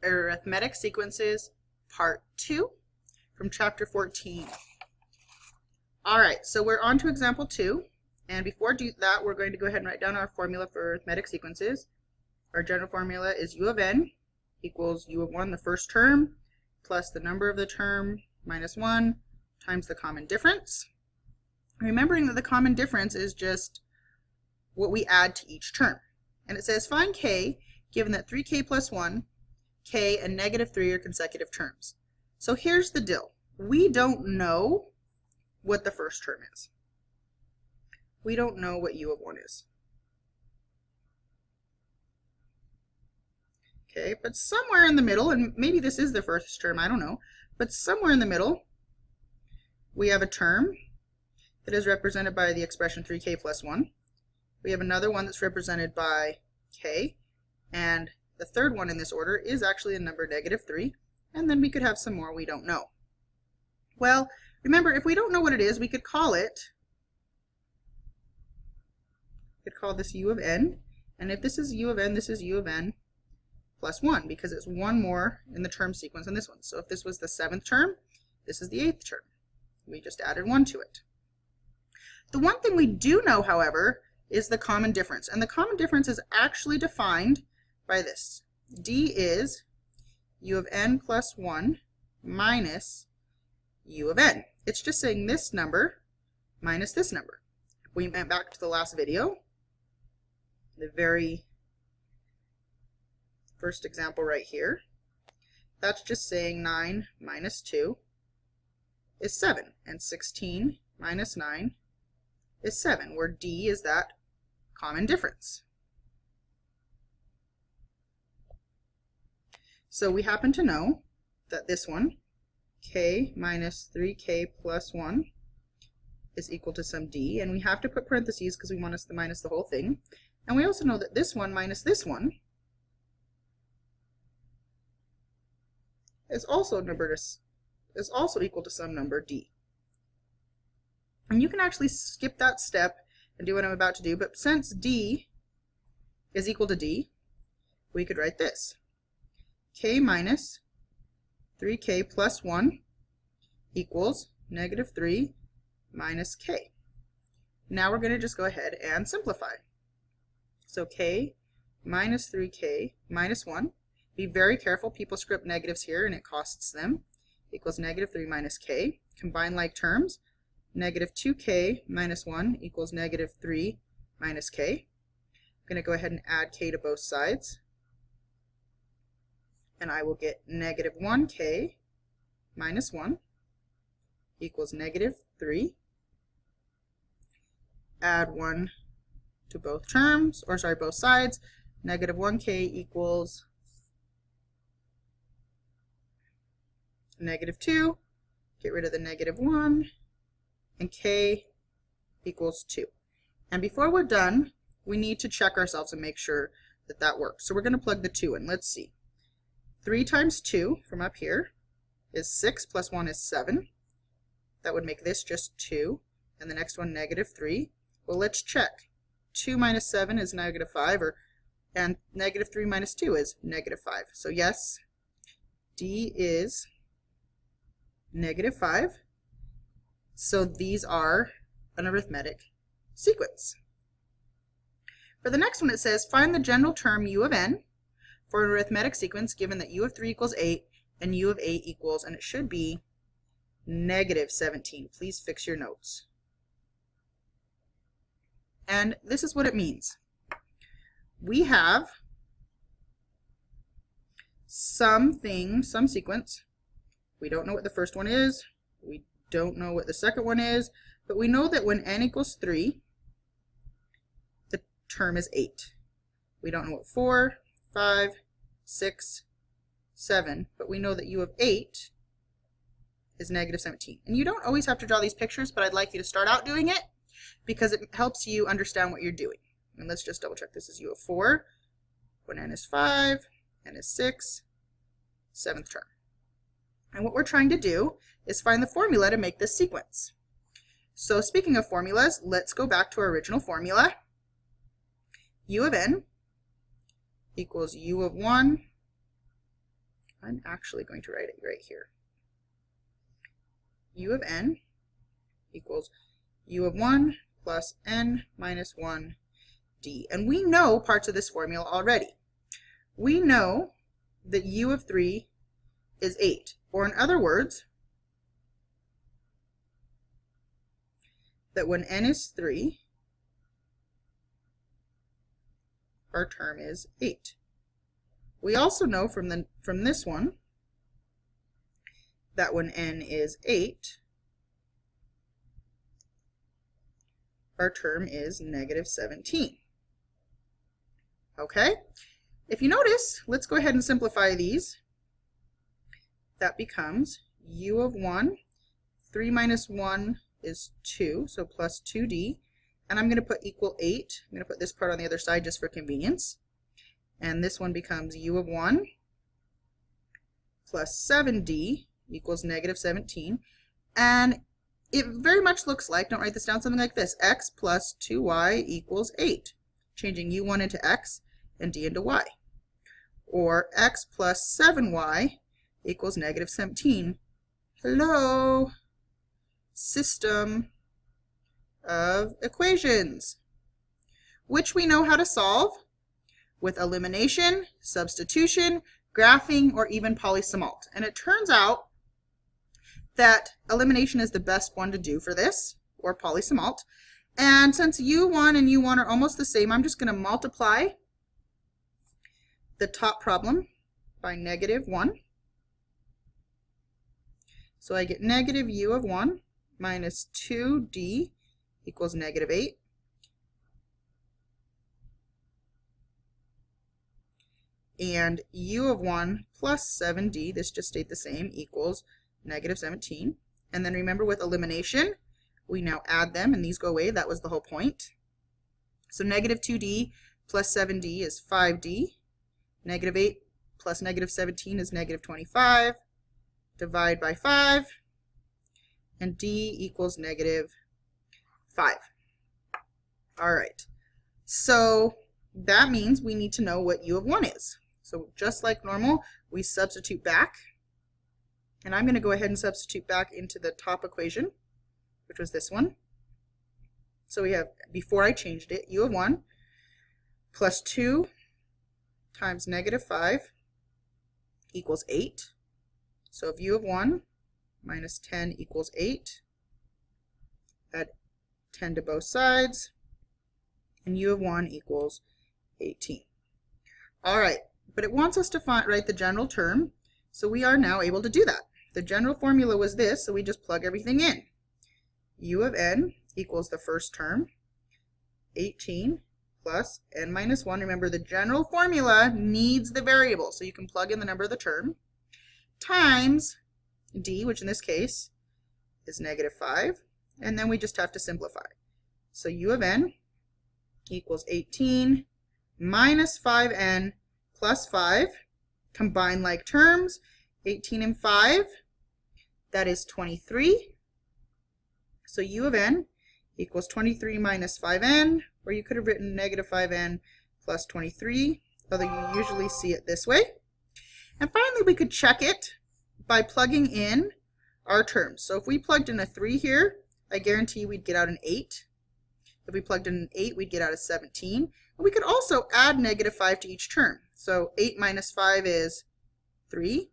Arithmetic Sequences, Part 2 from Chapter 14. All right, so we're on to example 2. And before do that, we're going to go ahead and write down our formula for arithmetic sequences. Our general formula is u of n equals u of 1, the first term, plus the number of the term minus 1 times the common difference. Remembering that the common difference is just what we add to each term. And it says find k given that 3k plus 1, k, and negative 3 are consecutive terms. So here's the deal. We don't know what the first term is. We don't know what u of 1 is. Okay, but somewhere in the middle, and maybe this is the first term, I don't know, but somewhere in the middle, we have a term that is represented by the expression 3k plus 1. We have another one that's represented by k, and the third one in this order is actually a number negative 3, and then we could have some more we don't know. Well, remember, if we don't know what it is, we could call this u of n, and if this is u of n, this is u of n plus 1, because it's one more in the term sequence than this one. So if this was the 7th term, this is the 8th term. We just added 1 to it. The one thing we do know, however, is the common difference, and the common difference is actually defined by this. D is u of n plus 1 minus u of n. It's just saying this number minus this number. If we went back to the last video, the very first example right here, that's just saying 9 minus 2 is 7, and 16 minus 9 is 7, where D is that common difference. So we happen to know that this one, k minus 3k plus 1, is equal to some D, and we have to put parentheses because we want us to minus the whole thing. And we also know that this one minus this one is also equal to some number D. And you can actually skip that step and do what I'm about to do, but since D is equal to D, we could write this. K minus 3k plus 1 equals negative 3 minus k. Now we're going to just go ahead and simplify. So k minus 3k minus 1. Be very careful, people script negatives here and it costs them. Equals negative 3 minus k. Combine like terms. Negative 2k minus 1 equals negative 3 minus k. I'm going to go ahead and add k to both sides. And I will get negative 1k minus 1 equals negative 3. Add 1 to both terms, or sorry, both sides. Negative 1k equals negative 2. Get rid of the negative 1. And k equals 2. And before we're done, we need to check ourselves and make sure that that works. So we're going to plug the 2 in. Let's see. 3 times 2 from up here is 6 plus 1 is 7. That would make this just 2. And the next one negative 3. Well, let's check. 2 minus 7 is negative 5, and negative 3 minus 2 is negative 5. So yes, D is negative 5. So these are an arithmetic sequence. For the next one, it says find the general term u of n for an arithmetic sequence given that u of 3 equals 8 and u of 8 equals, and it should be negative 17. Please fix your notes. And this is what it means. We have some sequence. We don't know what the first one is. We don't know what the second one is. But we know that when n equals 3, the term is 8. We don't know what 4, 5, 6, 7. But we know that u of 8 is negative 17. And you don't always have to draw these pictures, but I'd like you to start out doing it, because it helps you understand what you're doing. And let's just double check. This is u of 4, when n is 5, n is 6, 7th term. And what we're trying to do is find the formula to make this sequence. So speaking of formulas, let's go back to our original formula. U of n equals u of 1 I'm actually going to write it right here. U of n equals u of 1 plus n minus 1 d. And we know parts of this formula already. We know that u of 3 is 8. Or in other words, that when n is 3, our term is 8. We also know from this one that when n is 8, our term is negative 17. Okay? If you notice, let's go ahead and simplify these. That becomes u of 1, 3 minus 1 is 2, so plus 2d. And I'm going to put equal 8. I'm going to put this part on the other side just for convenience. And this one becomes u of 1 plus 7d equals negative 17. And it very much looks like, don't write this down, something like this: x plus 2y equals 8. Changing u1 into x and d into y. Or x plus 7y equals negative 17. Hello, system of equations, which we know how to solve with elimination, substitution, graphing, or even polysomalt. And it turns out that elimination is the best one to do for this, or polysomalt. And since u1 and u1 are almost the same, I'm just going to multiply the top problem by negative 1. So I get negative u of 1 minus 2d equals negative 8. And u of 1 plus 7d, this just stayed the same, equals negative 17. And then remember, with elimination, we now add them and these go away. That was the whole point. So negative 2d plus 7d is 5d. Negative 8 plus negative 17 is negative 25. Divide by 5. And d equals negative 5. All right. So that means we need to know what u of 1 is. So just like normal, we substitute back. And I'm going to go ahead and substitute back into the top equation, which was this one. So we have, before I changed it, u of 1 plus 2 times negative 5 equals 8. So if u of 1 minus 10 equals 8, add 10 to both sides, and u of 1 equals 18. All right, but it wants us to write the general term, so we are now able to do that. The general formula was this, so we just plug everything in. U of n equals the first term, 18 plus n minus 1. Remember, the general formula needs the variable, so you can plug in the number of the term, times d, which in this case is negative 5, and then we just have to simplify. So u of n equals 18 minus 5n plus 5. Combine like terms, 18 and 5, that is 23. So u of n equals 23 minus 5n, or you could have written negative 5n plus 23, although you usually see it this way. And finally, we could check it by plugging in our terms. So if we plugged in a 3 here, I guarantee we'd get out an 8. If we plugged in an 8, we'd get out a 17. And we could also add negative 5 to each term. So 8 minus 5 is 3.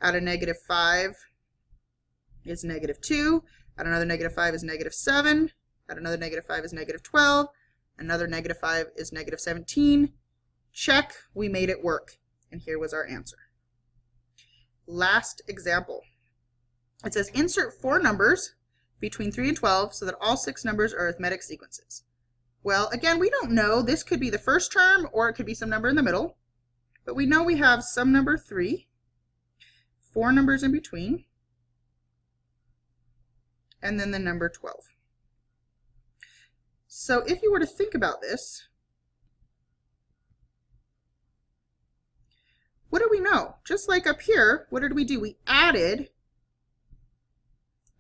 Add a negative 5 is negative 2. Add another negative 5 is negative 7. Add another negative 5 is negative 12. Another negative 5 is negative 17. Check, we made it work. And here was our answer. Last example. It says insert 4 numbers between 3 and 12 so that all 6 numbers are arithmetic sequences. Well, again, we don't know. This could be the first term or it could be some number in the middle. But we know we have some number 3, 4 numbers in between, and then the number 12. So if you were to think about this, what do we know? Just like up here, what did we do? We added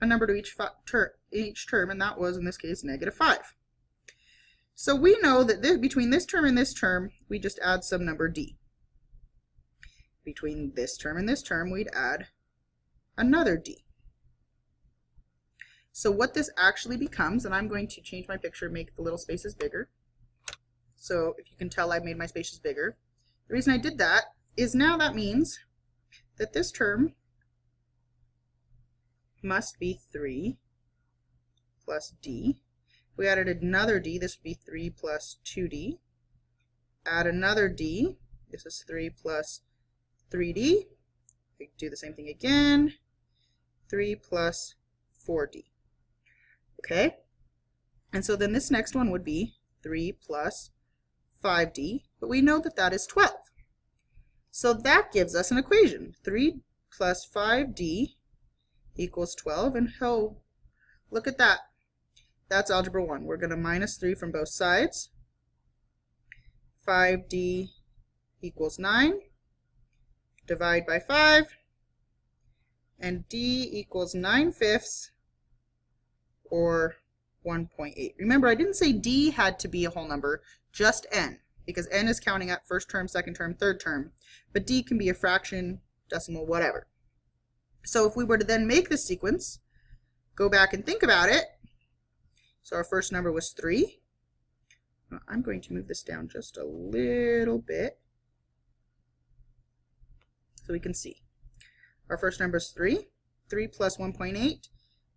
a number to each term, and that was, in this case, negative 5. So we know that between this term and this term, we just add some number d. between this term and this term, we'd add another d. So what this actually becomes, and I'm going to change my picture, make the little spaces bigger. So if you can tell, I've made my spaces bigger. The reason I did that is now that means that this term must be 3 plus d. If we added another d, this would be 3 plus 2d. Add another d, this is 3 plus 3d. We can do the same thing again, 3 plus 4d. Okay, and so then this next one would be 3 plus 5d, but we know that that is 12. So that gives us an equation. 3 plus 5d equals 12, and oh, look at that. That's algebra 1. We're going to minus 3 from both sides. 5d equals 9. Divide by 5, and d equals 9/5, or 1.8. Remember, I didn't say d had to be a whole number, just n, because n is counting up first term, second term, third term, but d can be a fraction, decimal, whatever. So if we were to then make this sequence, go back and think about it. So our first number was 3. I'm going to move this down just a little bit so we can see. Our first number is 3. 3 plus 1.8,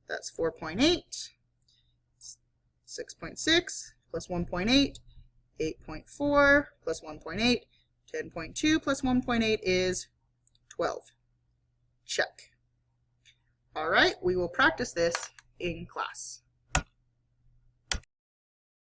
that's 4.8. 6.6 plus 1.8, 8.4 plus 1.8, 10.2 plus 1.8 is 12. Check. All right, we will practice this in class.